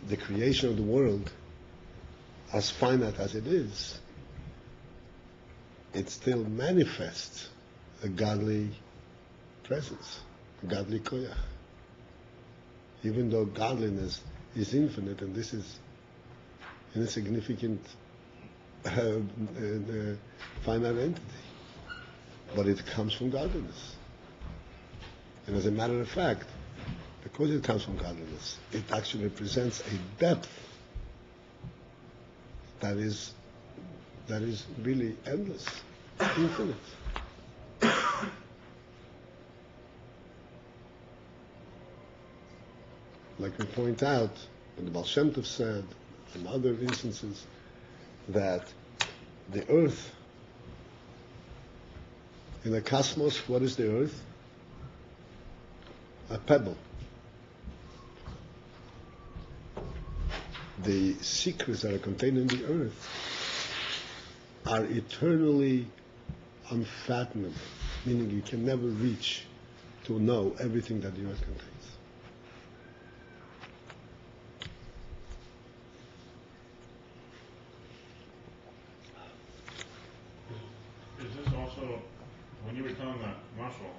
the creation of the world, as finite as it is, it still manifests a godly presence, a godly koyach. Even though godliness is infinite, and this is an insignificant finite entity, but it comes from godliness. And as a matter of fact, because it comes from godliness, it actually represents a depth that is really endless, infinite. Like we point out, and the Baal Shem Tov said, in other instances, that the earth, in the cosmos, what is the earth? A pebble. The secrets that are contained in the earth are eternally unfathomable, meaning you can never reach to know everything that the earth contains. Is this also, when you were telling that mashal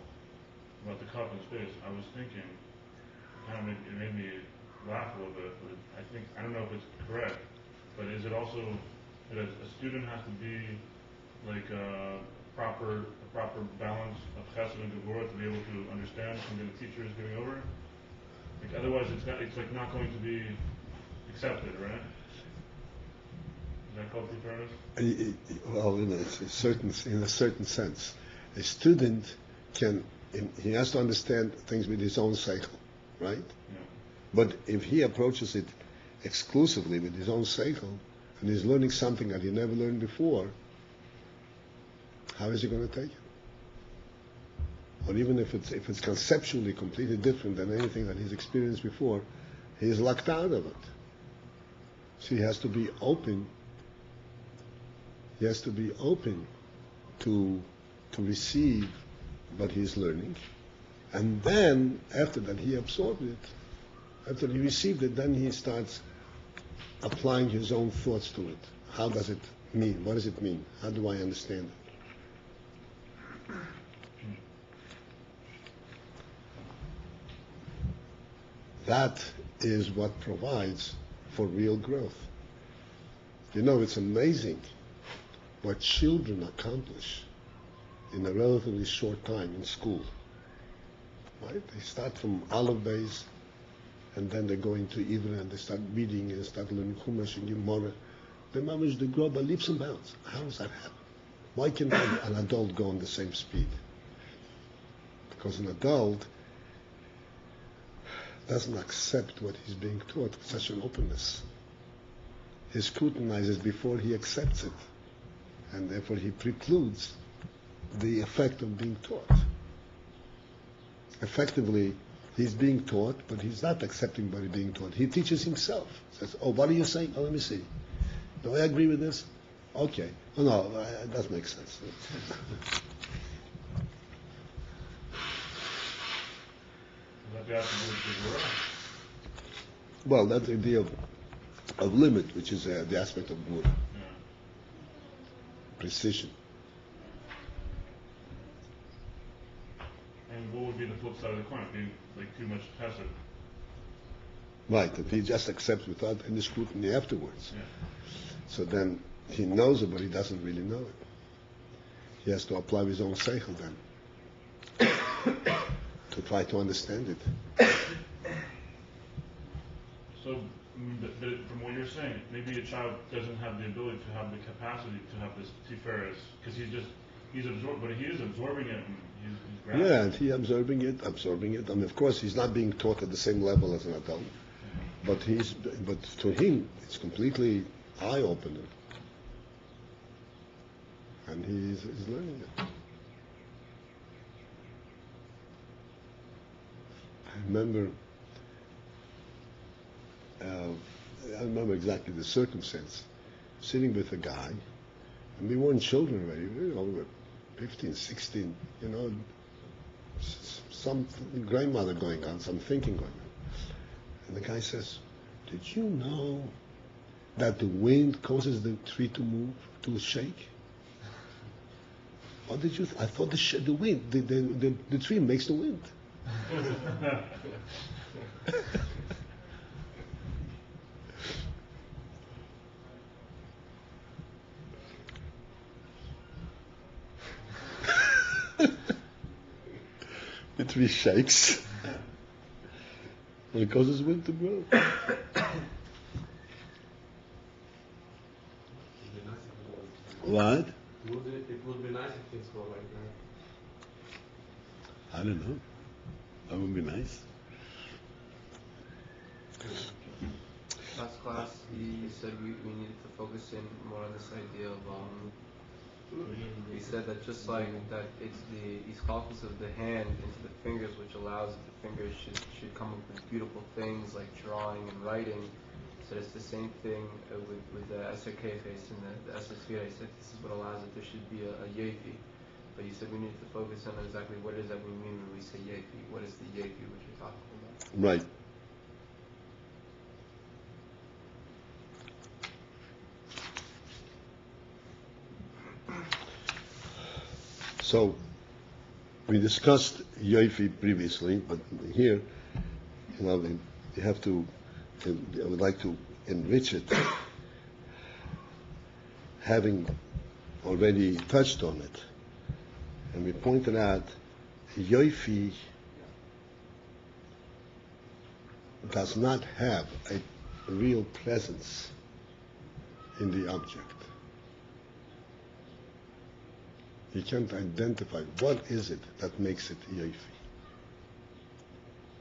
about the cup in space, I was thinking, it made me laugh a little bit, but I don't know if it's correct, but is it also that a student has to be like a proper balance of chesed and gevurah to be able to understand something the teacher is giving over? Like otherwise it's like not going to be accepted, right? Is that called tiferes? Well, in a certain sense. A student he has to understand things with his own seichel, right? Yeah. But if he approaches it exclusively with his own seichel, and he's learning something that he never learned before, how is he going to take it? Or even if it's conceptually completely different than anything that he's experienced before, he is locked out of it. So he has to be open. He has to be open to receive what he's learning, and then after that he absorbed it. After he received it, then he starts applying his own thoughts to it. How does it mean? What does it mean? How do I understand it? That is what provides for real growth. You know, it's amazing what children accomplish in a relatively short time in school. Right? They start from Aleph base, and then they go into Ivra, and they start reading and start learning Chumash and Gemara. They manage to grow by leaps and bounds. How does that happen? Why can't an adult go on the same speed? Because an adult doesn't accept what he's being taught with such an openness. He scrutinizes before he accepts it, and therefore he precludes the effect of being taught. Effectively, he's being taught, but he's not accepting what he's being taught. He teaches himself. Says, "Oh, what are you saying? Oh, let me see. Do I agree with this? Okay. Oh, no, it does make sense." Well, that's the idea of limit, which is the aspect of Gura. Yeah. Precision. And what would be the flip side of the coin? Being like too much chesed. Right, if he just accepts without any scrutiny afterwards. Yeah. So then he knows it, but he doesn't really know it. He has to apply his own seichel then to try to understand it. So, from what you're saying, maybe a child doesn't have the ability to have the capacity to have this tiferes because he's absorbed, but he is absorbing it. And he's grasping. Yeah, and he's absorbing it. I mean, of course, he's not being taught at the same level as an adult, but to him, it's completely eye-opening, and he's learning it. I remember exactly the circumstance. Sitting with a guy, and we weren't children already. We were 15, 16. You know, some grandmother going on, some thinking going on. And the guy says, "Do did you know that the wind causes the tree to move, to shake? What did you? I thought the wind, the tree makes the wind. The tree shakes. It causes wind to blow. What? It would be nice if things go like that. I don't know. That would be nice. Last class, he said we needed to focus in more on this idea of, he said that just like that it's the iskalkus of the hand into the fingers which allows that the fingers should come up with beautiful things like drawing and writing. So it's the same thing with the Eser Kefes and the Eser Sfira. He said this is what allows that there should be a Yefi. But you said we need to focus on exactly what is that we mean when we say Yefi. What is the Yefi which you're talking about? Right. So, we discussed Yoifi previously, but here, you have to, I would like to enrich it, having already touched on it. And we pointed out Yoifi does not have a real presence in the object. You can't identify what is it that makes it Yoifi. It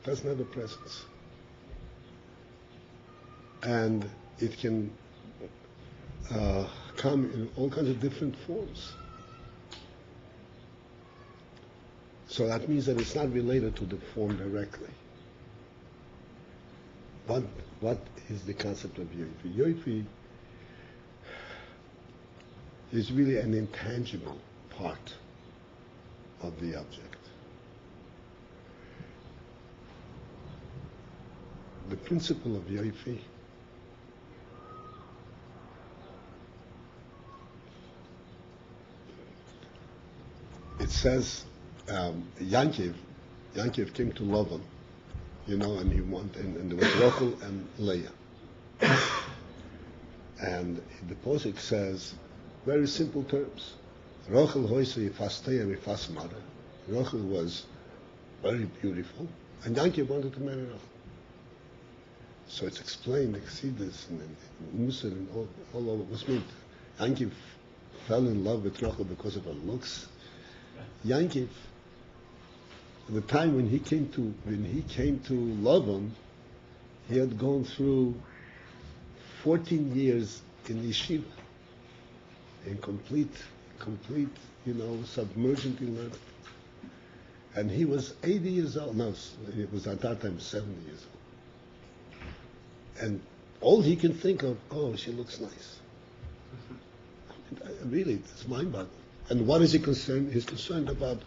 doesn't have a presence. And it can come in all kinds of different forms. So that means that it's not related to the form directly. What is the concept of Yoifi? Yoifi is really an intangible part of the object. The principle of Yoifi it says Yankiv came to Lavan, and he wanted, and there was Rachel and Leah. And the posuk says very simple terms. Rachel hoise yifasteya mifas mara. Rachel was very beautiful, and Yankiv wanted to marry Rachel. So it's explained, Exodus and Musa and all over. What's meant? Yankiv fell in love with Rachel because of her looks. Yankiv, at the time when he came to Lavan, he had gone through 14 years in yeshiva, in complete, submergent in learning. And he was 80 years old. No, it was at that time 70 years old. And all he can think of, she looks nice. Really, it's mind-boggling. And what is he concerned? He's concerned about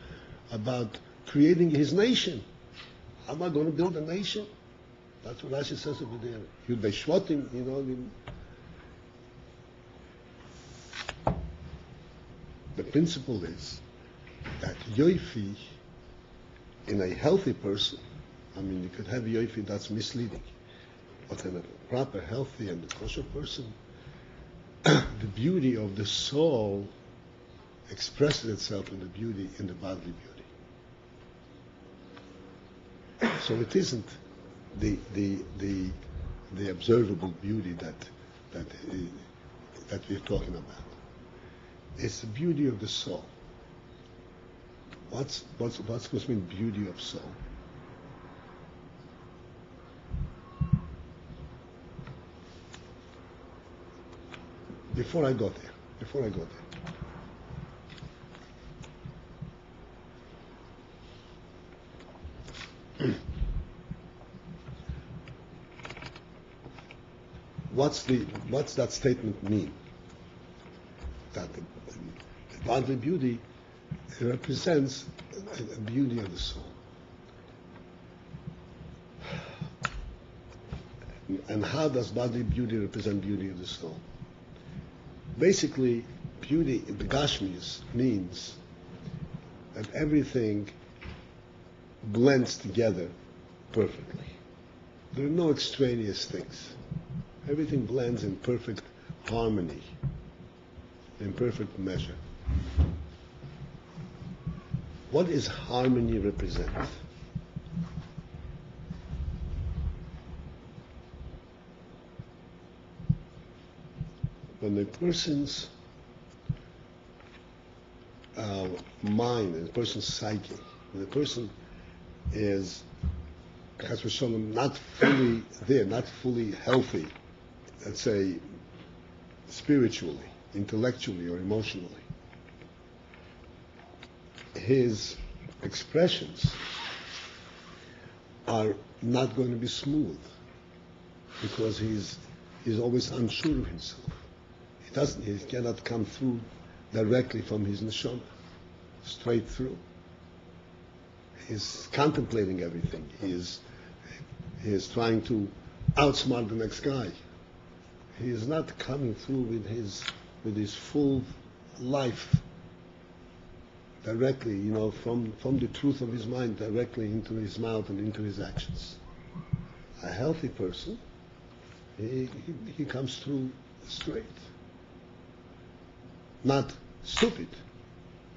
creating his nation. How am I going to build a nation? That's what Rashi says over there. You'd be shvatim, The principle is that yoifi in a healthy person, you could have yoifi that's misleading, but in a proper, healthy, and kosher person, the beauty of the soul expresses itself in the bodily beauty. So it isn't the observable beauty that we're talking about. It's the beauty of the soul. What's supposed to mean beauty of soul? Before I go there. What's that statement mean? That the bodily beauty represents a beauty of the soul. And how does bodily beauty represent beauty of the soul? Basically, beauty in the Gashmis means that everything blends together perfectly. There are no extraneous things. Everything blends in perfect harmony, in perfect measure. What does harmony represent? When a person's mind, and a person's psyche, when a person is, as we're showing, not fully there, not fully healthy, let's say, spiritually, intellectually, or emotionally, his expressions are not going to be smooth because he's always unsure of himself. He cannot come through directly from his neshama, straight through. He's contemplating everything. He is trying to outsmart the next guy. He is not coming through with his full life directly, from the truth of his mind directly into his mouth and into his actions. A healthy person, he comes through straight. Not stupid,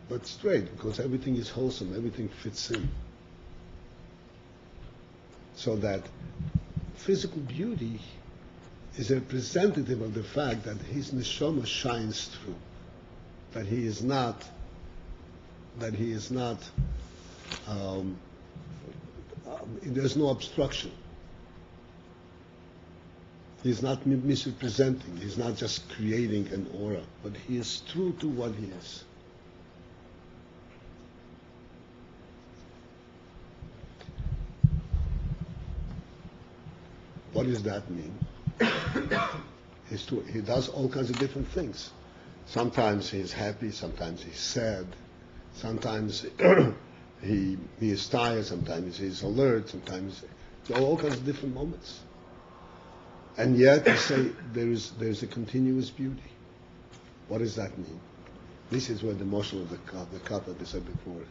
but straight, because everything is wholesome, everything fits in. So that physical beauty is a representative of the fact that his neshama shines through, that he is not, there's no obstruction. He's not misrepresenting, he's not just creating an aura, but he is true to what he is. What does that mean? He does all kinds of different things. Sometimes he's happy, sometimes he's sad, sometimes he is tired, sometimes he's alert, sometimes all kinds of different moments. And yet you say there's a continuous beauty. What does that mean? This is where the motion of the cup that I said before.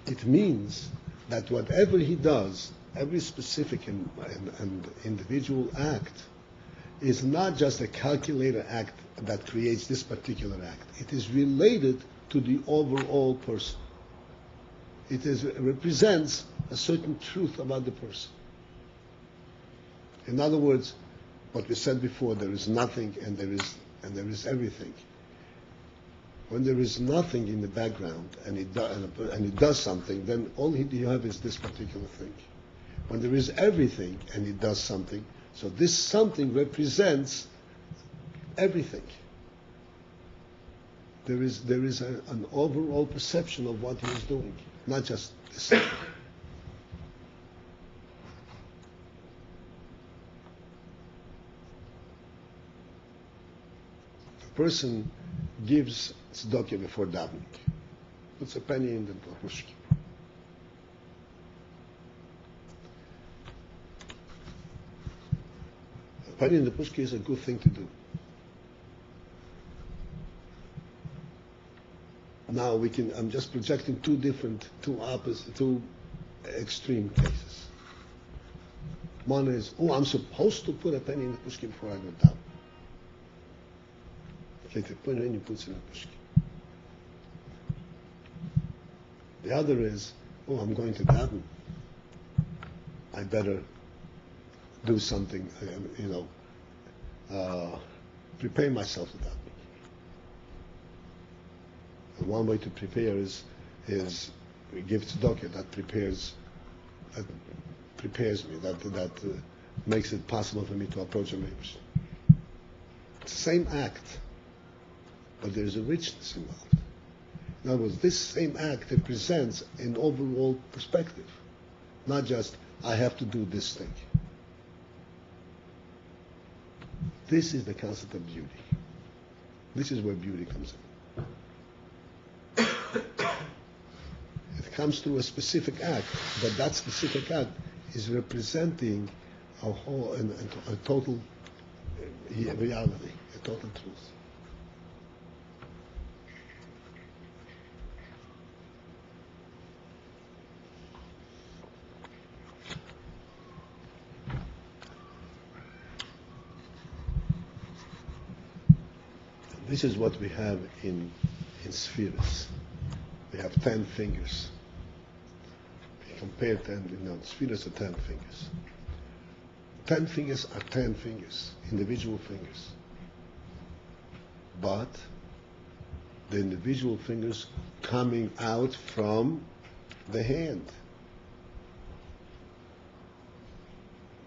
It means that whatever he does, every specific and individual act, is not just a calculated act that creates this particular act. It is related to the overall person. It represents a certain truth about the person. In other words, what we said before, there is nothing and there is everything. When there is nothing in the background and it does something, then all you have is this particular thing. When there is everything and it does something, so this something represents everything. There is an overall perception of what he is doing, not just this thing. Person gives tzedakah before davening, puts a penny in the pushki. A penny in the pushki is a good thing to do. Now I'm just projecting two extreme cases. One is, I'm supposed to put a penny in the pushki before I go down. Put it in, you put it in the pushki. The other is, I'm going to daven. I better do something, prepare myself to daven. And one way to prepare is give tzedakah that prepares me, that makes it possible for me to approach a Meibush. It's the same act, but there's a richness involved. In other words, this same act represents an overall perspective, not just, I have to do this thing. This is the concept of beauty. This is where beauty comes in. It comes through a specific act, but that specific act is representing a whole and a total reality, a total truth. This is what we have in spheres. We have 10 fingers. We compare 10, spheres are 10 fingers. 10 fingers are 10 fingers, individual fingers. But the individual fingers coming out from the hand.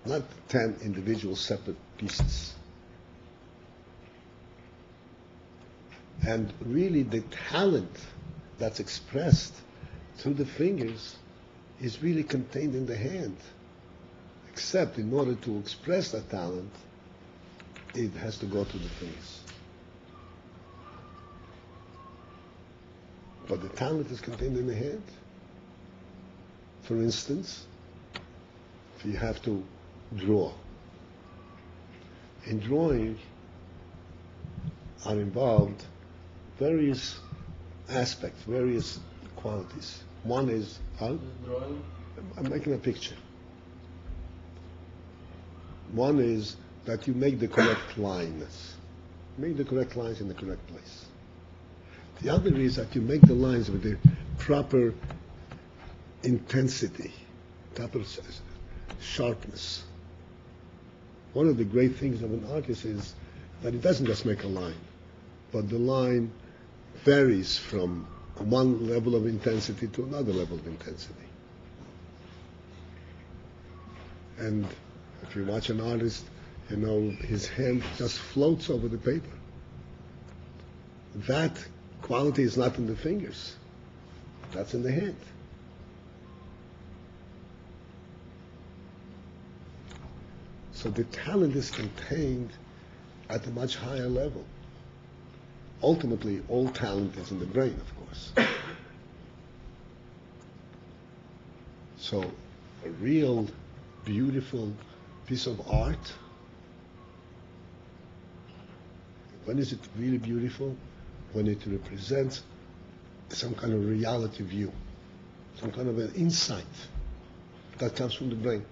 Not 10 individual separate pieces. And really the talent that's expressed through the fingers is really contained in the hand. Except in order to express that talent, it has to go through the fingers. But the talent is contained in the hand. For instance, if you have to draw. In drawing are involved various aspects, various qualities. One is, Drawing? I'm making a picture. One is that you make the correct lines. Make the correct lines in the correct place. The other is that you make the lines with the proper intensity, proper sharpness. One of the great things of an artist is that he doesn't just make a line, but the line varies from one level of intensity to another level of intensity. And if you watch an artist, his hand just floats over the paper. That quality is not in the fingers. That's in the hand. So the talent is contained at a much higher level. Ultimately, all talent is in the brain, of course. So a real beautiful piece of art, when is it really beautiful? When it represents some kind of reality view, some kind of an insight that comes from the brain.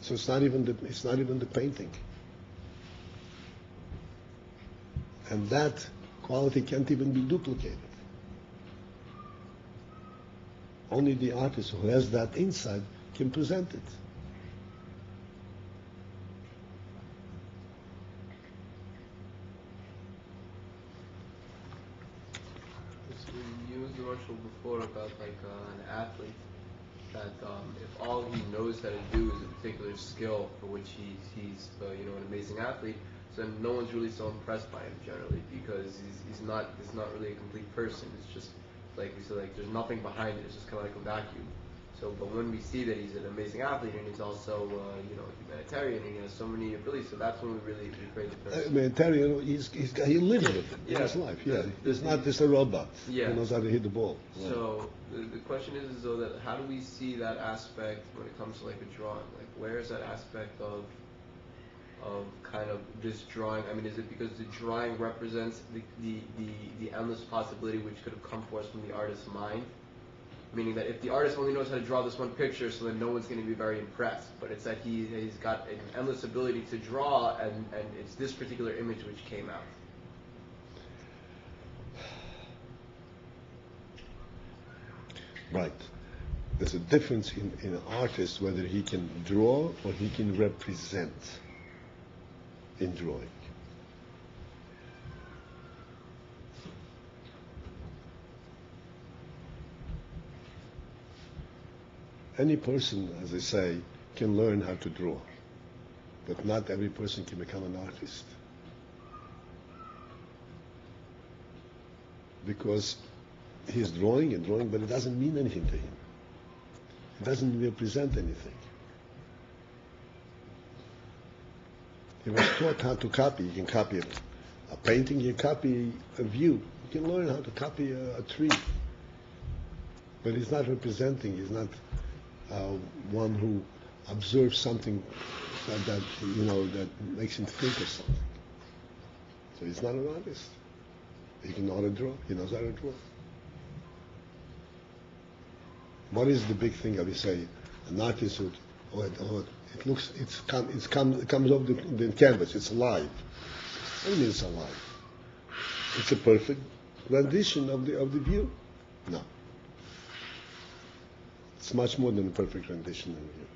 So it's not even the painting. And that quality can't even be duplicated. Only the artist who has that insight can present it. You used the Marshall before about an athlete that if all he knows how to do is a particular skill for which he's an amazing athlete, so then no one's really so impressed by him generally because he's not really a complete person. It's just like we said, like there's nothing behind it. It's just kind of like a vacuum. So, but when we see that he's an amazing athlete and he's also humanitarian and he has so many abilities, so that's when we create the person. Humanitarian, he lives with it in his life. Yeah, he's not just a robot. Yeah. He knows how to hit the ball. So the question is though that how do we see that aspect when it comes to like a drawing? Like where is that aspect of kind of this drawing? I mean, is it because the drawing represents the endless possibility which could have come forth from the artist's mind? Meaning that if the artist only knows how to draw this one picture, so then no one's going to be very impressed. But it's that he's got an endless ability to draw, and it's this particular image which came out. Right. There's a difference in an artist whether he can draw or he can represent in drawing. Any person, as I say, can learn how to draw, but not every person can become an artist. Because he's drawing and drawing, but it doesn't mean anything to him. It doesn't represent anything. He was taught how to copy. You can copy a painting, you can copy a view. You can learn how to copy a tree. But he's not representing, he's not one who observes something that makes him think of something. So he's not an artist. He can know how to draw. He knows how to draw. What is the big thing? I will say, an artist would, it comes off the canvas. It's alive. What do you mean it's alive? It's a perfect rendition of the view. No. It's much more than a perfect rendition of the view.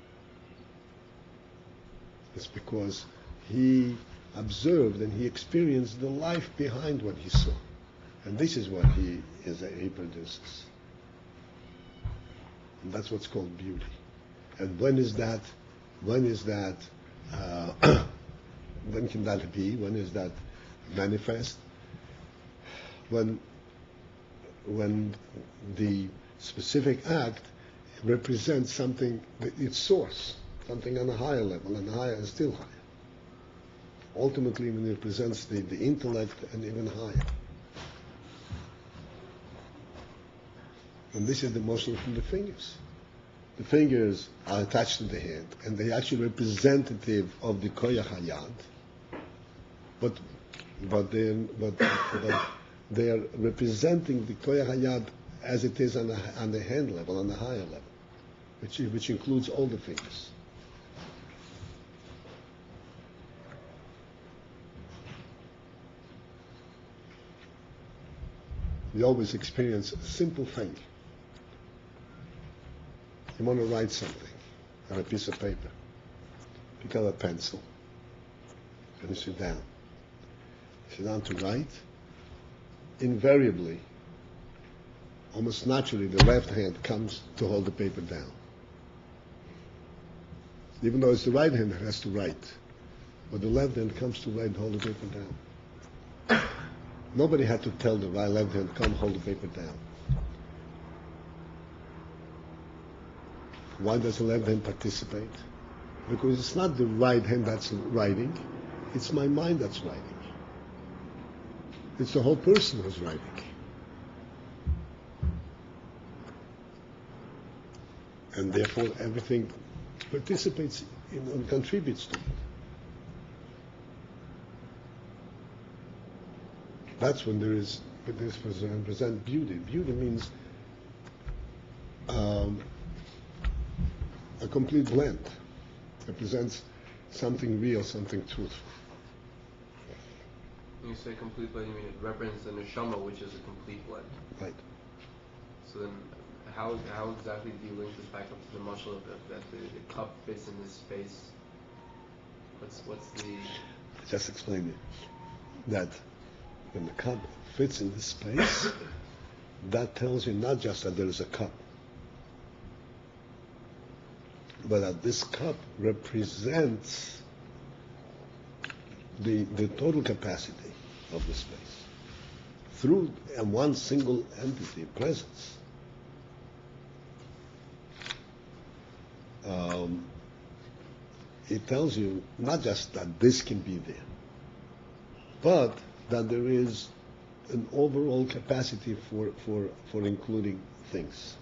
It's because he observed and he experienced the life behind what he saw. And this is what he produces. And that's what's called beauty. And when is that, when can that be? When is that manifest? When the specific act represents something, its source, something on a higher level, and higher and still higher. Ultimately, when it represents the intellect and even higher. And this is the motion from the fingers. The fingers are attached to the hand, and they're actually representative of the koyach hayad. But they are representing the koyach hayad as it is on the hand level, on the higher level, which includes all the fingers. We always experience a simple thing. You want to write something on a piece of paper. Pick up a pencil and you sit down. You sit down to write. Invariably, almost naturally, the left hand comes to hold the paper down. Even though it's the right hand that has to write. But the left hand comes to write and hold the paper down. Nobody had to tell the left hand, come hold the paper down. Why does the left hand participate? Because it's not the right hand that's writing, it's my mind that's writing. It's the whole person who's writing. And therefore everything participates and contributes to it. That's when this present beauty. Beauty means a complete blend. It presents something real, something truthful. When you say complete blend, you mean it represents the neshama, which is a complete blend. Right. So then, how exactly do you link this back up to the muscle of that the cup fits in this space? What's the? I just explained it. That when the cup fits in this space, that tells you not just that there is a cup, but that this cup represents the total capacity of the space through one single entity, presence. It tells you not just that this can be there, but that there is an overall capacity for including things.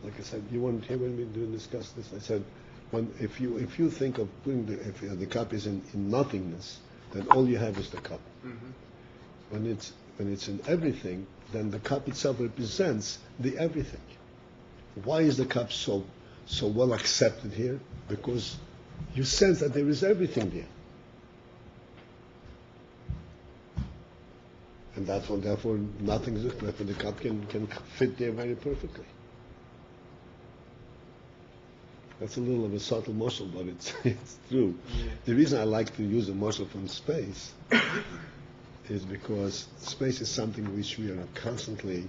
Like I said, you weren't here when we discuss this. I said, if you think of putting if the cup is in nothingness, then all you have is the cup. Mm-hmm. When it's in everything, then the cup itself represents the everything. Why is the cup so well accepted here? Because you sense that there is everything there. And therefore nothing is left, and the cup can fit there very perfectly. That's a little of a subtle motion, but it's true. Yeah. The reason I like to use a motion from space is because space is something which we are constantly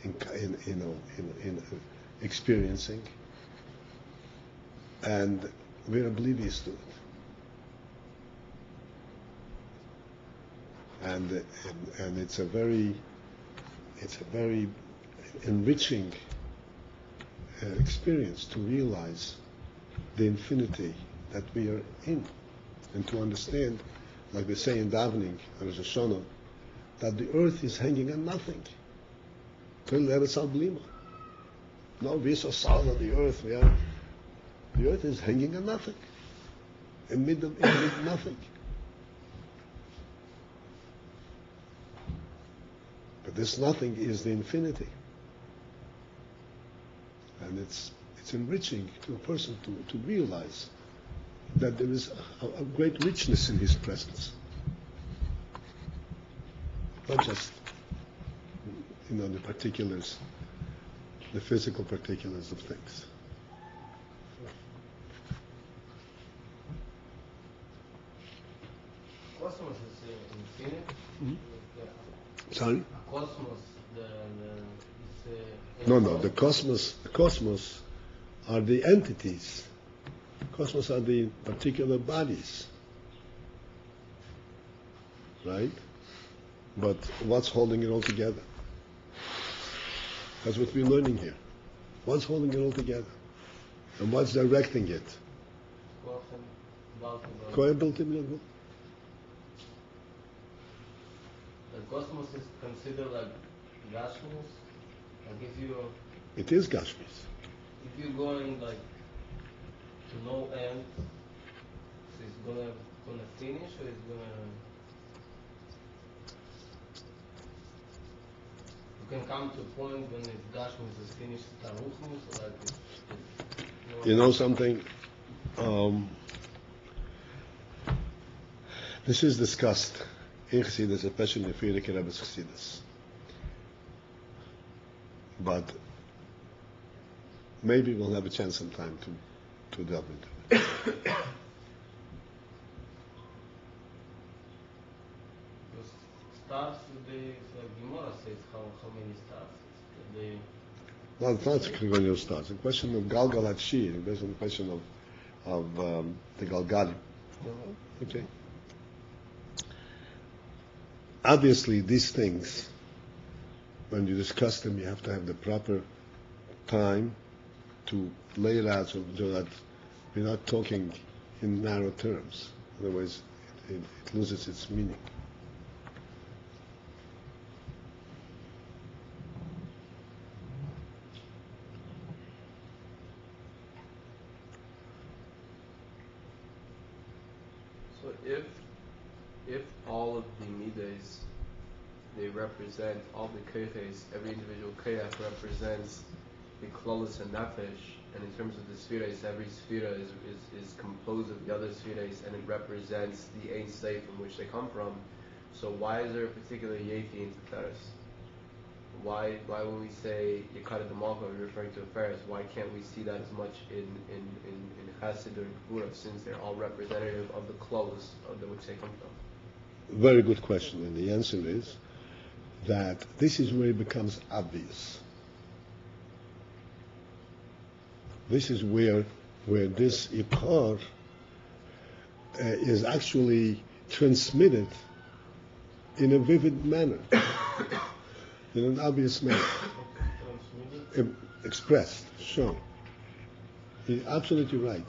in experiencing, and we're oblivious to it. And it's a very enriching experience to realize the infinity that we are in, and to understand, like we say in davening, Rosh Hashanah, that the earth is hanging on nothing. Till Eretz al Blima. No, we're so solid on the earth. The earth is hanging on nothing. In mid nothing. But this nothing is the infinity. And it's enriching to a person to realize that there is a great richness in his presence. Not just, the particulars, the physical particulars of things. Cosmos is infinite. Sorry? Cosmos, No, the cosmos are the entities. Cosmos are the particular bodies. Right? But what's holding it all together? That's what we're learning here. What's holding it all together? And what's directing it? The cosmos is considered like Gashmis. Like it is Gashmis. if you're going like to no end, so it's gonna finish, or it's gonna. You can come to a point when the Gashmis is finished, Taruchmus, or like it's You know something? This is discussed in Chassidus, especially in the Frierdiker Rebbe's Chassidus. But maybe we'll have a chance sometime to delve into it. Stars, like Gemara says, how many stars? No, it's not a question of stars. It's a question of Galgal Hatshi. It's a question of the Galgalim. Okay. Obviously, these things, when you discuss them, you have to have the proper time to lay it out so that we're not talking in narrow terms. Otherwise, it loses its meaning. So if all of the midas, they represent all the koyches, every individual koyach represents the klolos and nefesh, and in terms of the spheres, every sphere is composed of the other spheres, and it represents the Ein Sof from which they come from. So why is there a particular yefi in Tiferes? Why when we say Yekada D'Malka, we're referring to a Ferris, why can't we see that as much in Chesed or in Gvura, since they're all representative of the klolos of which they come from? Very good question, and the answer is that this is where it becomes obvious. This is where this Ikar is actually transmitted in a vivid manner, in an obvious manner, expressed, shown. You're absolutely right.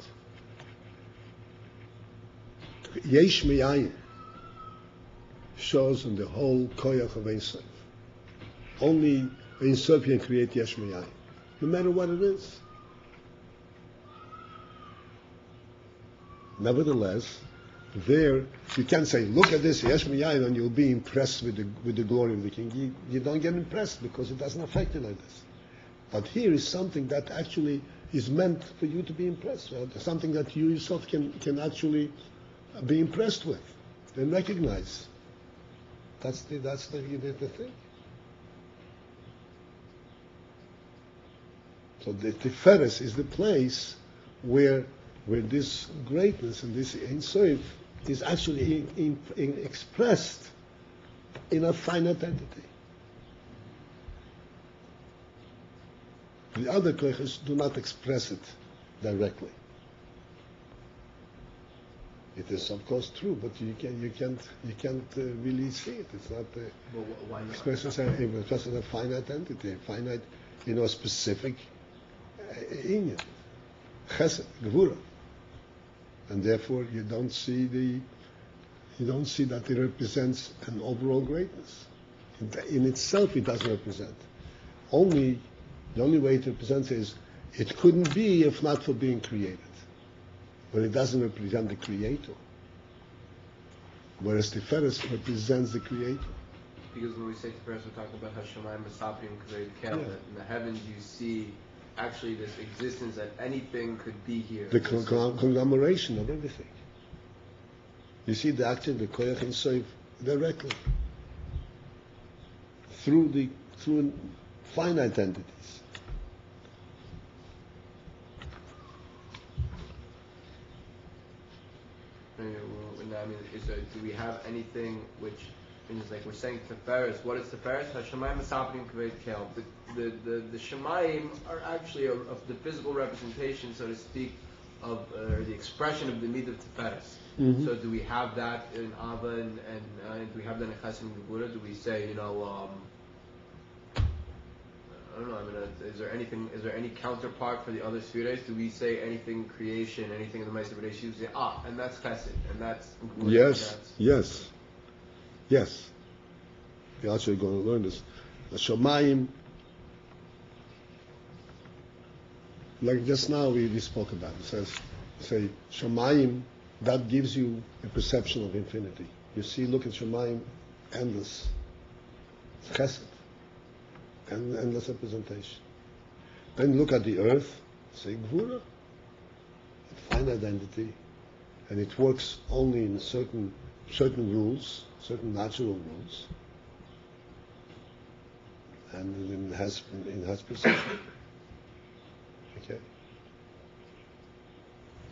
Yesh Mi'ayin shows in the whole koyach of Ein Sof. Only Ein Sof can create Yesh Mi'ayin, no matter what it is. Nevertheless, there you can say, look at this Yesh Mi'ayin, and you'll be impressed with the glory of the king. You don't get impressed because it doesn't affect you like this. But here is something that actually is meant for you to be impressed with, something that you yourself can actually be impressed with and recognize. That's the thing. So the Tiferes is the place where this greatness and this Ein Sof is actually expressed in a finite entity. The other koyches do not express it directly. It is of course true, but you can't really see it. It's not expressed as a finite entity, a finite, specific inyan, chesed, gevura, and therefore you don't see that it represents an overall greatness. In itself, it doesn't represent. the only way it represents is it couldn't be if not for being created. But it doesn't represent the Creator. Whereas Tiferes represents the Creator. Because when we say Tiferes, we're talking about Hashemayim Mesapim Kaved Kel, Yeah. that in the heavens you see actually this existence that anything could be here. The conglomeration of everything. You see the active, the Koyach and Soif directly. Through finite entities. I mean, do we have anything which, it's like we're saying Tiferes, what is Tiferes? Hashemayim Mesapim Kaved Kel. The Shemayim are actually the physical representation, so to speak, of the expression of the Midah of Tiferes. Mm-hmm. So do we have that in Abba and do we have that in Chesed and Gevura? Do we say, I don't know, is there any counterpart for the other Sfiros? Do we say anything in creation, anything in the Ma'aser B'Reshit? You say, and that's Chesed, and that's Gevura. Yes. You're actually going to learn this. The Shemayim, like just now we spoke about, it say Shemayim, that gives you a perception of infinity. You see, look at Shemayim, endless. It's Chesed. Endless representation. Then look at the earth, say Gvura, finite identity, and it works only in certain rules, certain natural rules, and it has precision. Okay.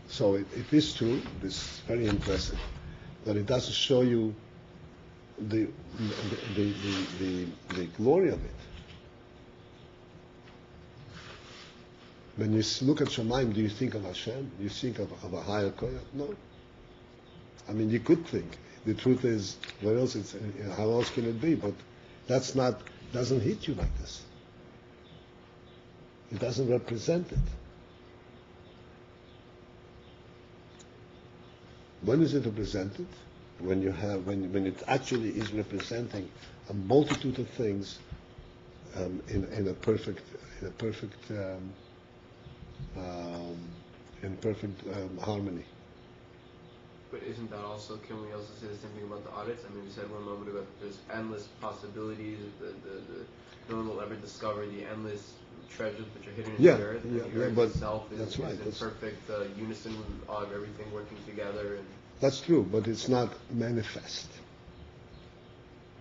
So it is true. This is very impressive, but it doesn't show you the glory of it. When you look at Shemaim, do you think of Hashem? Do you think of a higher koyach? No. I mean, you could think. The truth is, how else can it be? But doesn't hit you like this. It doesn't represent it. When is it represented? When it actually is representing a multitude of things in perfect harmony. But isn't that also, can we also say the same thing about the audits? I mean, we said one moment ago that there's endless possibilities, no one will ever discover the endless treasures which are hidden in the earth. And the earth itself is in perfect unison of everything working together. And that's true, but it's not manifest.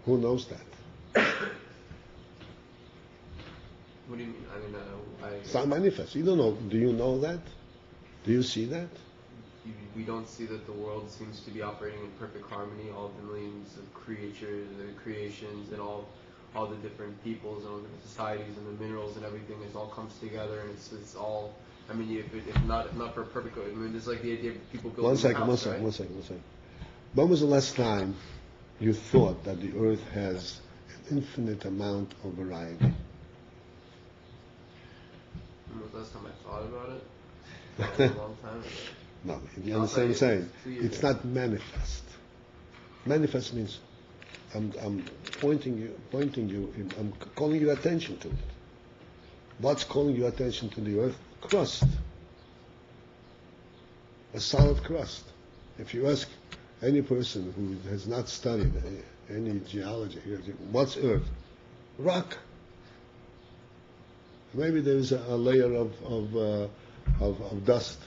Who knows that? What do you mean? I mean, it's not manifest. You don't know. Do you know that? Do you see that? We don't see that the world seems to be operating in perfect harmony. All the millions of creations, and all the different peoples and all the different societies and the minerals and everything. It all comes together, and it's all. I mean, if not for perfect. I mean, it's like the idea of people building a house, right? One second. When was the last time you thought that the earth has an infinite amount of variety? When was the last time I thought about it? A long time ago. No, you understand what I'm saying? It's not manifest. Manifest means I'm pointing you, I'm calling your attention to it. What's calling your attention to the earth? Crust. A solid crust. If you ask any person who has not studied any geology, what's earth? Rock. Maybe there's a layer of dust.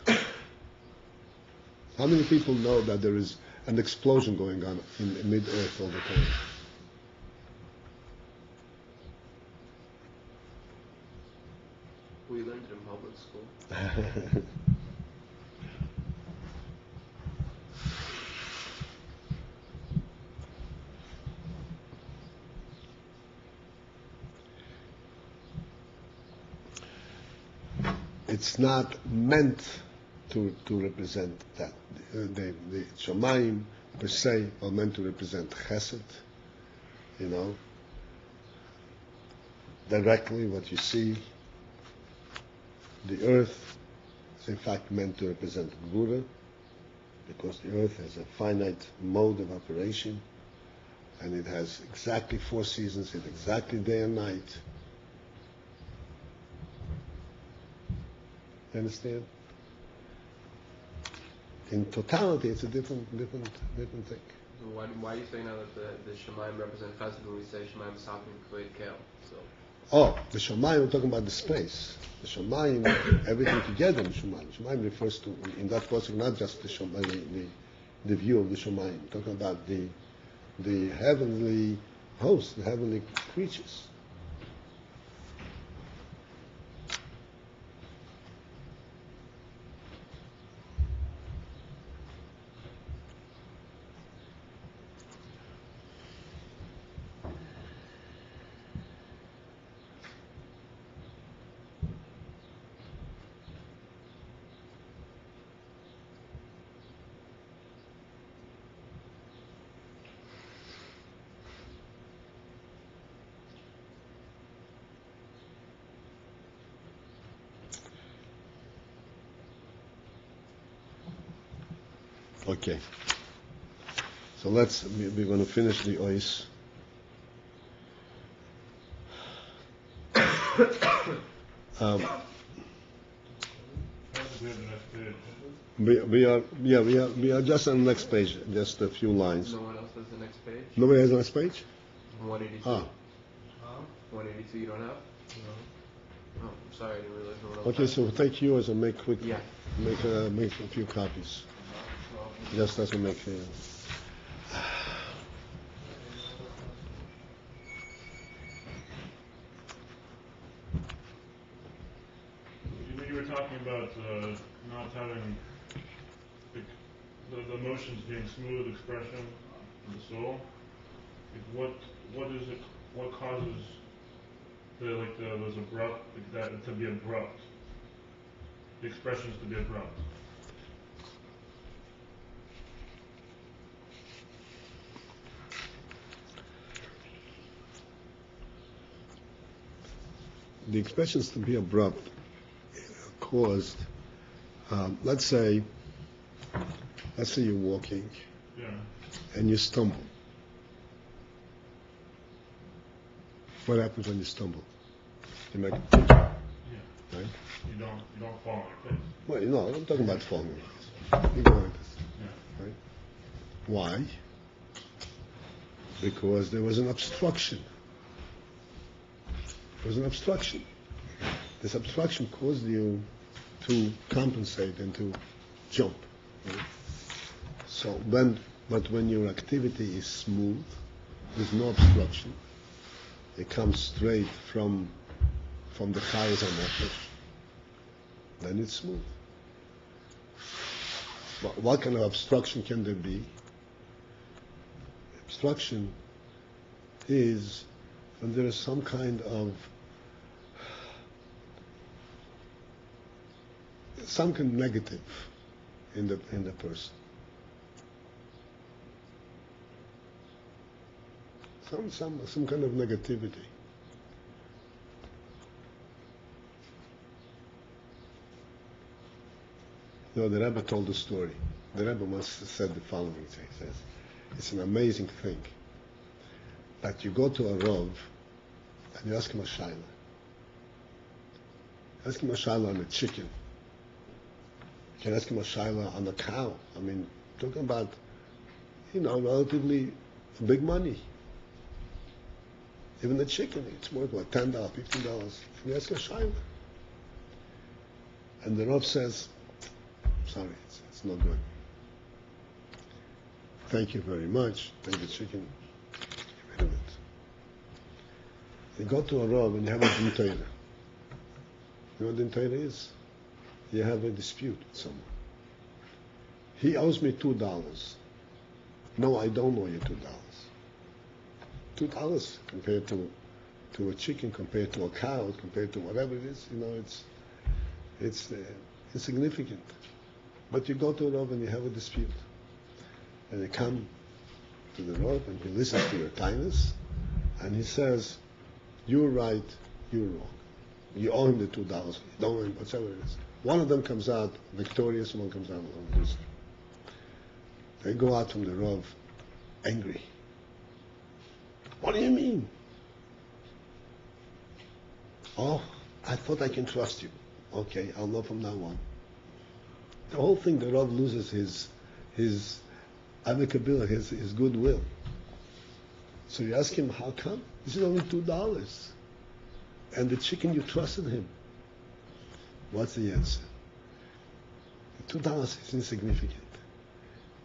How many people know that there is an explosion going on in mid-earth all the time? We learned it in public school. It's not meant to represent that. The Shomayim per se are meant to represent Chesed, directly what you see. The earth is in fact meant to represent Gvura, because the earth has a finite mode of operation, and it has exactly 4 seasons, it's exactly day and night. You understand? In totality, it's a different thing. So why are you saying now that the Shemaim represent Chesed when we say Shemaim Safim Kved Kel? So Oh, the Shemayim, we're talking about the space. The Shemayim, everything together in Shemayim. Shemayim refers to, in that pasuk, not just the Shemayim, the view of the Shemayim. We're talking about the heavenly hosts, the heavenly creatures. Okay. So we're going to finish the ois. We are just on the next page, just a few lines. no one else has the next page? Nobody has the next page? 182. Ah, 182 you don't have? No. Oh, I'm sorry, I didn't realize no one else okay, had. so we'll take yours and make quick, Yeah. make a few copies. Just as we make You were talking about not having the emotions being smooth expression of the soul. What is it? What causes those abrupt that to be abrupt? The expressions to be abrupt. the expressions to be abrupt caused, let's say you're walking Yeah. and you stumble. What happens when you stumble? You make, Yeah. right? You don't fall on your face. Well, I'm talking about falling. You go like this, Yeah. right? Why? Because there was an obstruction. There was an obstruction. This obstruction caused you to compensate and to jump. Right? So but when your activity is smooth, there's no obstruction. It comes straight from the chayes and then it's smooth. But what kind of obstruction can there be? Obstruction is when there is some kind of something negative in the person. Some kind of negativity. The Rebbe told a story. The Rebbe once said the following. He says, it's an amazing thing that you go to a Rav and you ask him a shayla. Ask him a shayla on a chicken. You can ask him a shayla on a cow. I mean, talking about, relatively big money. Even the chicken, it's worth what, $10, $15. And you ask a shayla. And the Rav says, sorry, it's not good. Thank you very much. Take the chicken. Get rid of it. You go to a Rav and you have a din Torah. You know what din Torah is? You have a dispute with someone. He owes me $2. No, I don't owe you $2. $2 compared to a chicken, compared to a cow, compared to whatever it is, it's insignificant. But you go to a Rav and you have a dispute. And you come to the Rav and he listens to your kindness and he says, you're right, you're wrong. You owe him the $2, you don't owe him, whatever it is. One of them comes out victorious, one comes out a loser. They go out from the Rav angry. What do you mean? Oh, I thought I can trust you. Okay, I'll know from now on. The whole thing, the Rav loses his amicability, his goodwill. So you ask him, how come? This is only $2. And the chicken, you trusted him. What's the answer? The $2 is insignificant.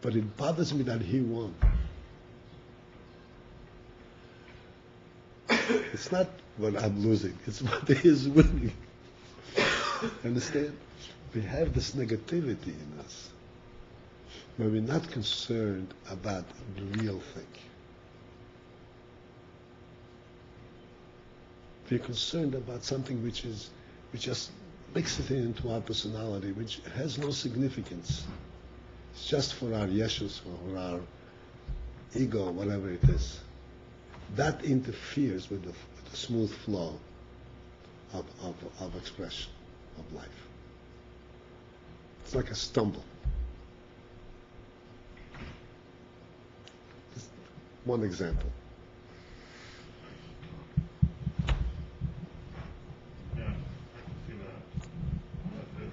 But it bothers me that he won. It's not what I'm losing, it's what he is winning. Understand? We have this negativity in us, where we're not concerned about the real thing. We're concerned about something which just makes it into our personality, which has no significance. It's just for our yeshus, for our ego, whatever it is. That interferes with the smooth flow of expression, of life. It's like a stumble. Just one example. Yeah, I can see that. That's it.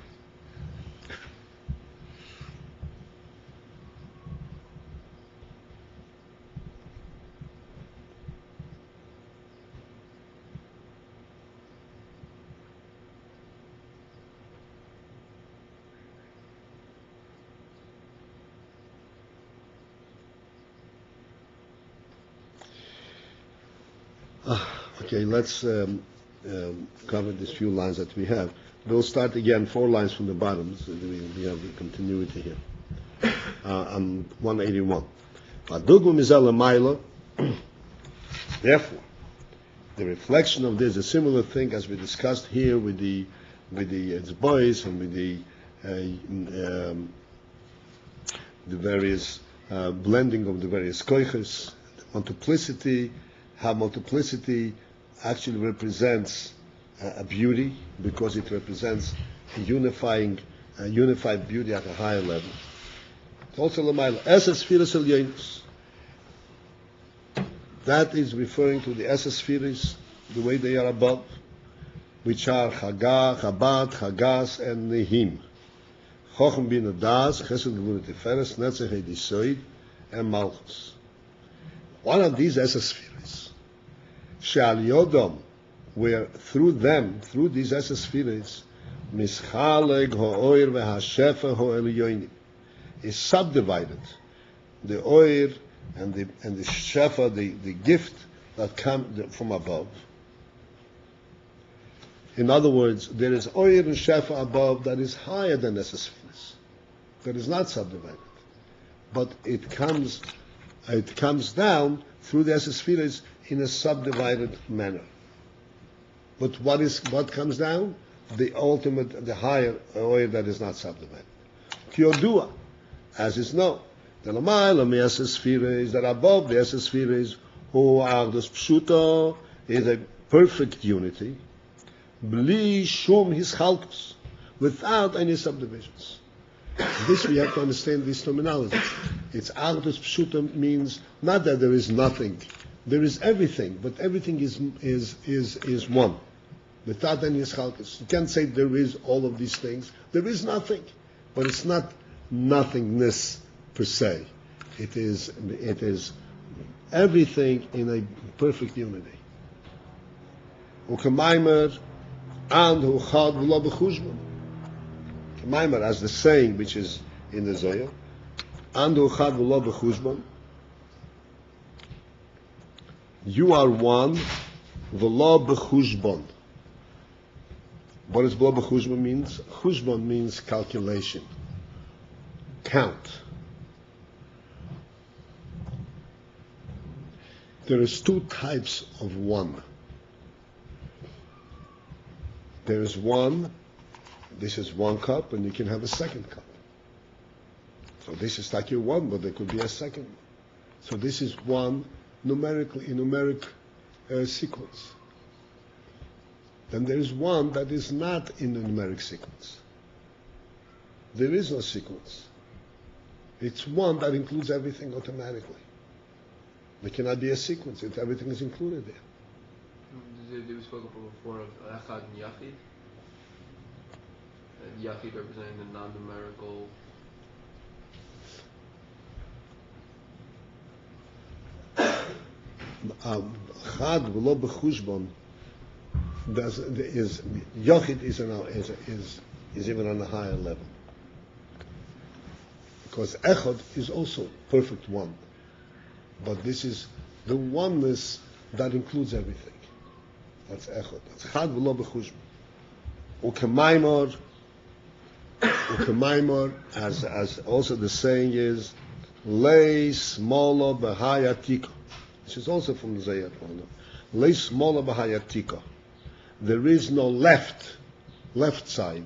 Okay, let's cover these few lines that we have. We'll start again 4 lines from the bottom, so we have the continuity here. On 181. Therefore, the reflection of this is a similar thing as we discussed here with the boys and with the various blending of the various koiches, multiplicity, how multiplicity actually represents a beauty because it represents a unified beauty at a higher level. Also, that is referring to the spheres, the way they are above, which are Chagah, Chabad, Chagas, and Nehim. Chochem bin Adas, Chesed Gevurah Tiferes, Netzach Edisoid, and Malchus. One of these spheres, She'al Yodom, where through them, through these spheres, Mischaleg Ha'oir Ve'Hashefa Ha'elyonim, is subdivided. The oir and the shefa, the gift that comes from above. In other words, there is oir and shefa above that is higher than spheres, that is not subdivided, but it comes down through the spheres in a subdivided manner. But what comes down? The ultimate, the higher oil that is not subdivided. Kiyodua, as is known, the Lamayla spheres that above the spheres, who are the pshuta, is a perfect unity, bli shum hischalkus, without any subdivisions. This we have to understand this terminology. It's Agdus Pshuta means not that there is nothing, there is everything, but everything is one, without any hischalkus. You can't say there is all of these things. There is nothing, but it's not nothingness per se. It is everything in a perfect unity. Ukemaimer and uchad v'lo b'chushbon. Kemaimer, as the saying which is in the Zohar, and uchad v'lo b'chushbon. You are one, v'lo b'chushbon. What does v'lo b'chushbon means? Chushbon means calculation, count. There is 2 types of one. There is one, this is 1 cup, and you can have a 2nd cup. So this is like your 1, but there could be a 2nd. So this is 1 numeric sequence. Then there is 1 that is not in the numeric sequence. There is no sequence. It's 1 that includes everything automatically. There cannot be a sequence if everything is included there. We spoke before of Echad and Yachid. Yachid representing the non-numerical. Chad v'lo b'chushbon is Yochid is even on a higher level, because Echad is also perfect one, but this is the oneness that includes everything. That's Echad. That's Chad v'lo b'chushbon. Ukemaimor, as also the saying is, Lei smola b'hayatika. This is also from the Zayat. Lei smola b'hayatika. There is no left side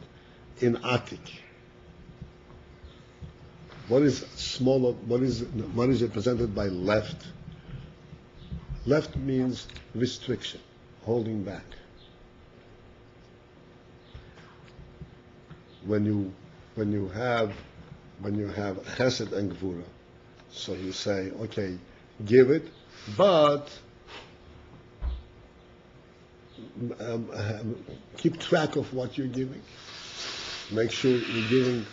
in Atik. What is smaller? What is represented by left? Left means restriction, holding back. When you have chesed and gvura, so you say, okay, give it, but keep track of what you're giving. Make sure you're giving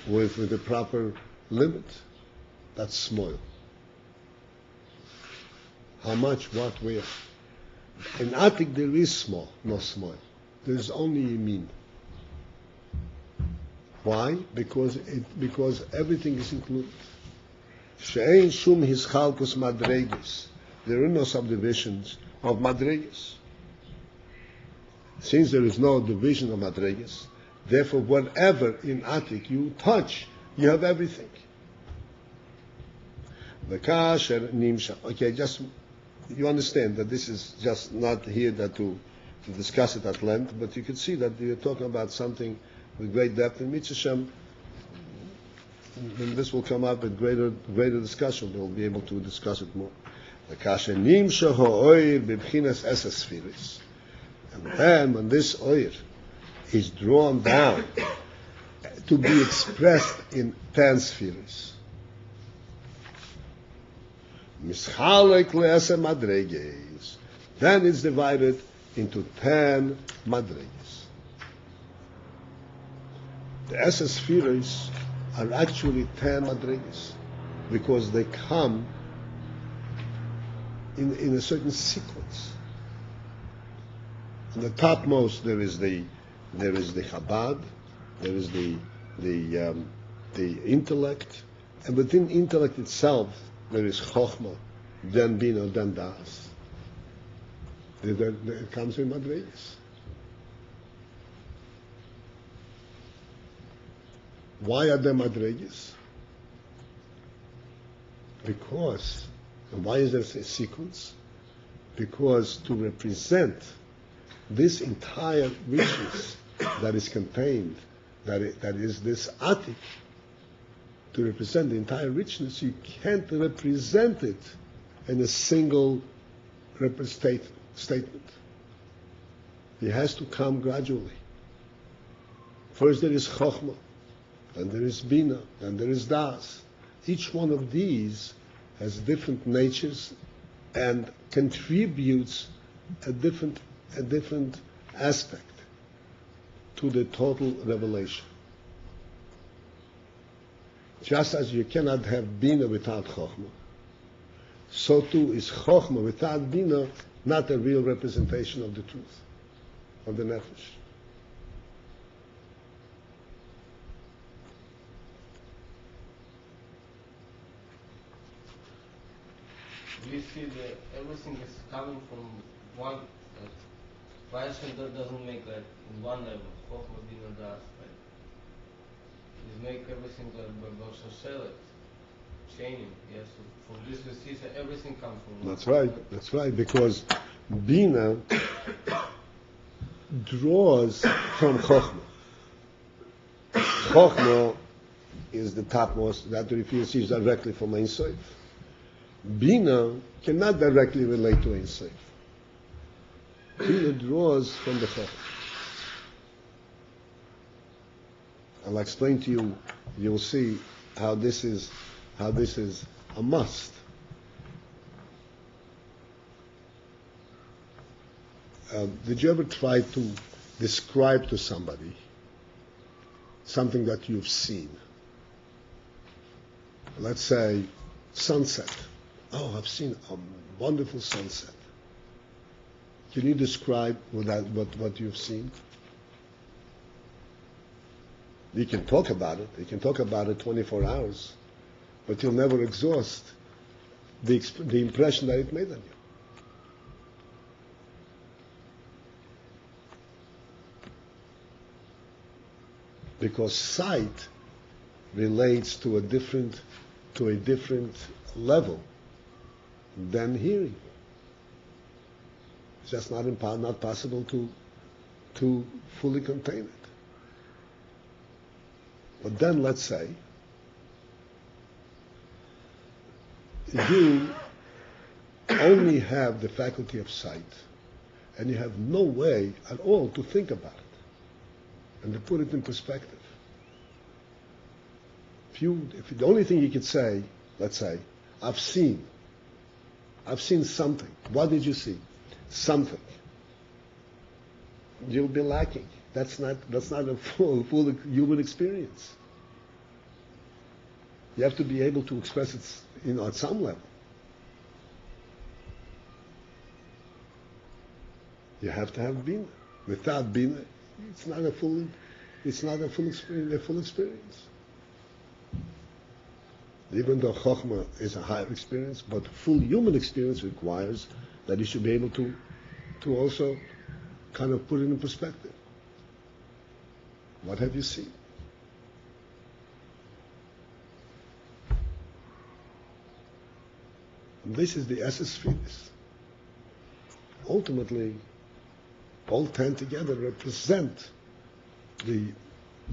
with the proper limit. That's small. How much, what, where? In Atik there is small, no small. There's only Yamin. Why? Because everything is included. She'ein shum hischalkus madreges. There are no subdivisions of madreges. Since there is no division of madreges, therefore whatever in Atik you touch, you have everything. The kasher nimsha. Okay, just you understand that this is just not here that to discuss it at length, but you can see that you're talking about something with great depth. In Mitzvah, when this will come up in greater discussion, we'll be able to discuss it more. And then when this oir is drawn down to be expressed in 10 spheres, then it's divided into 10 madreges. The Esa spheres are actually 10 madreges because they come in a certain sequence. On the topmost there is the Chabad, there is the intellect, and within intellect itself there is Chochmah, then Bina, then Das. It comes in madreges. Why are there madreges? Because, and why is there a sequence? Because to represent this entire richness that is contained, that is this Atik, to represent the entire richness, you can't represent it in a single statement. It has to come gradually. First there is Chochmah, then there is Bina, then there is Das. Each one of these has different natures and contributes a different aspect to the total revelation. Just as you cannot have Bina without Chochmah, so too is Chochmah without Bina not a real representation of the truth, of the Nefesh. Do you see that everything is coming from one? Why doesn't make like in one level? Chochmah, Bina, Das. Like, is make everything like B'Shoshelet, chaining. Yes. So from this we see that everything comes from one. That's right. Because Bina draws from Chochmah. Chochmah is the topmost that receives directly from Ein Sof. Bina cannot directly relate to Ein Sof. Bina draws from the Chochmah. I'll explain to you. You'll see how this is a must. Did you ever try to describe to somebody something that you've seen. Let's say sunset. Oh, I've seen a wonderful sunset. Can you describe what you've seen? You can talk about it. You can talk about it 24 hours, but you'll never exhaust the impression that it made on you. Because sight relates to a different level than hearing. It's just not possible to fully contain it. But then let's say you only have the faculty of sight and you have no way at all to think about it and to put it in perspective. If the only thing you could say, let's say, I've seen something. What did you see? Something. You'll be lacking. That's not a full human experience. You have to be able to express it, at some level. You have to have bina. Without bina, it's not a full experience. Even though chokhmah is a higher experience, but full human experience requires that you should be able to also kind of put it in perspective. What have you seen? And this is the essence finis. Ultimately, all 10 together represent the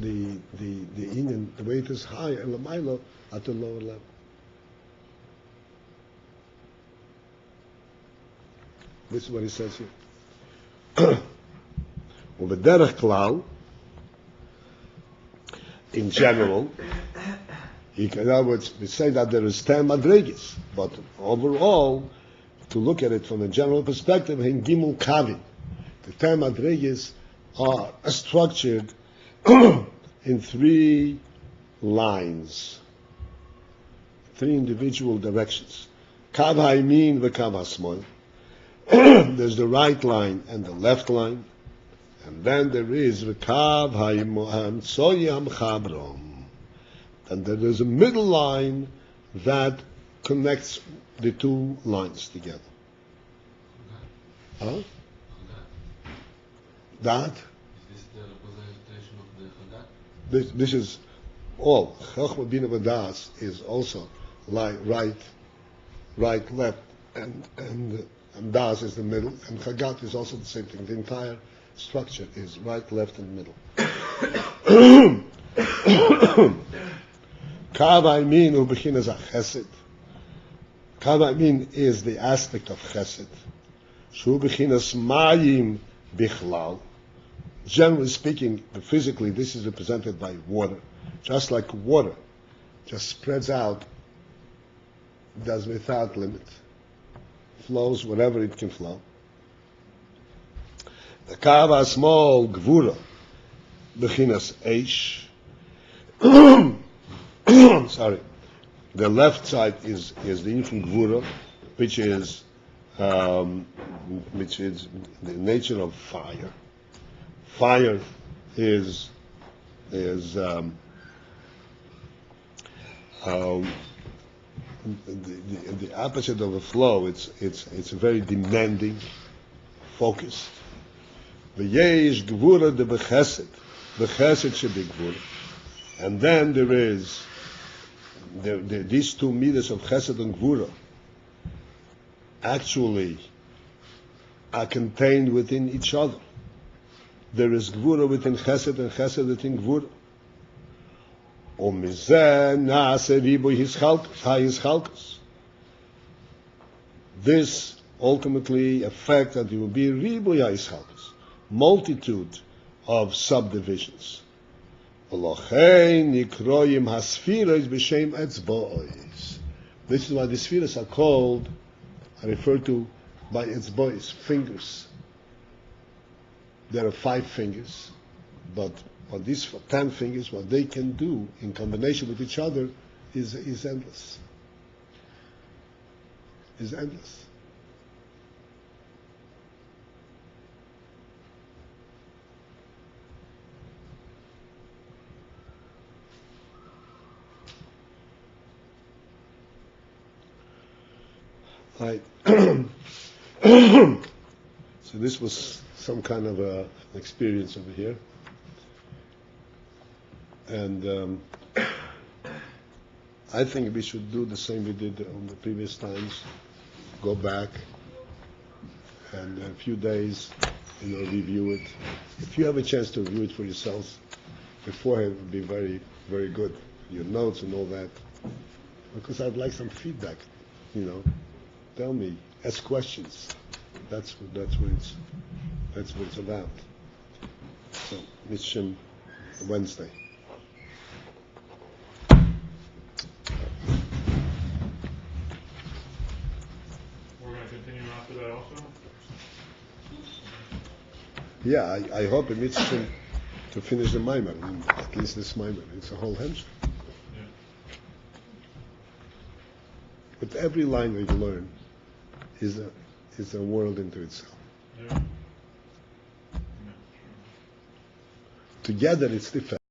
inyan, the way it is high and lamailo at the lower level. This is what he says here. U'v'derech klal, in general, in other words, we say that there is 10 madrigas, but overall, to look at it from a general perspective, in gimel kavim, the 10 madrigas are structured in 3 lines, 3 individual directions. Kav ha'yamin v'kav ha'smol. There's the right line and the left line, and then there is v'kav ha'imtsoyi ha'mchabrom. And there is a middle line that connects the 2 lines together. Huh? That? Is this the representation of the Chadat? This is all. Chokhmah Bina V'das is also right, left, and Das is the middle, and Chagat is also the same thing. The entire structure is right, left, and middle. Kav ha'yamin hu b'chinas ha'chesed. Kav ha'yamin is the aspect of chesed. Shu b'chinas mayim bichlal. Generally speaking, physically, this is represented by water. Just like water just spreads out, does without limit, flows wherever it can flow. The kav ha'smol gvura b'chinas eish. Sorry, the left side is the infant gvura, which is the nature of fire. Fire is the opposite of a flow. It's very demanding, focused. V'yesh gvura de b'chesed. B'chesed should be gvura. And then there is these 2 meters of chesed and gvura actually are contained within each other. There is gvura within chesed and chesed within gvura. Umizeh na'aseh riboy ha'yischalkus. This ultimately affects that there will be riboy ha'yischalkus, multitude of subdivisions. This is why the spheres are called, are referred to by etzbois, fingers. there are 5 fingers, but what these 10 fingers, what they can do in combination with each other is endless. Is endless. Right. So this was some kind of an experience over here. And I think we should do the same we did on the previous times. Go back and in a few days, review it. If you have a chance to review it for yourselves beforehand, it would be very, very good. Your notes and all that. Because I'd like some feedback, Tell me, ask questions. That's what it's about. So, mission Wednesday. We're going to continue after that also? Yeah, I hope it meets to finish the Maimer, at least this Maimer. It's a whole hemshech. Yeah. But every line we learn is a world into itself. Yeah. Yeah, sure. Together it's different.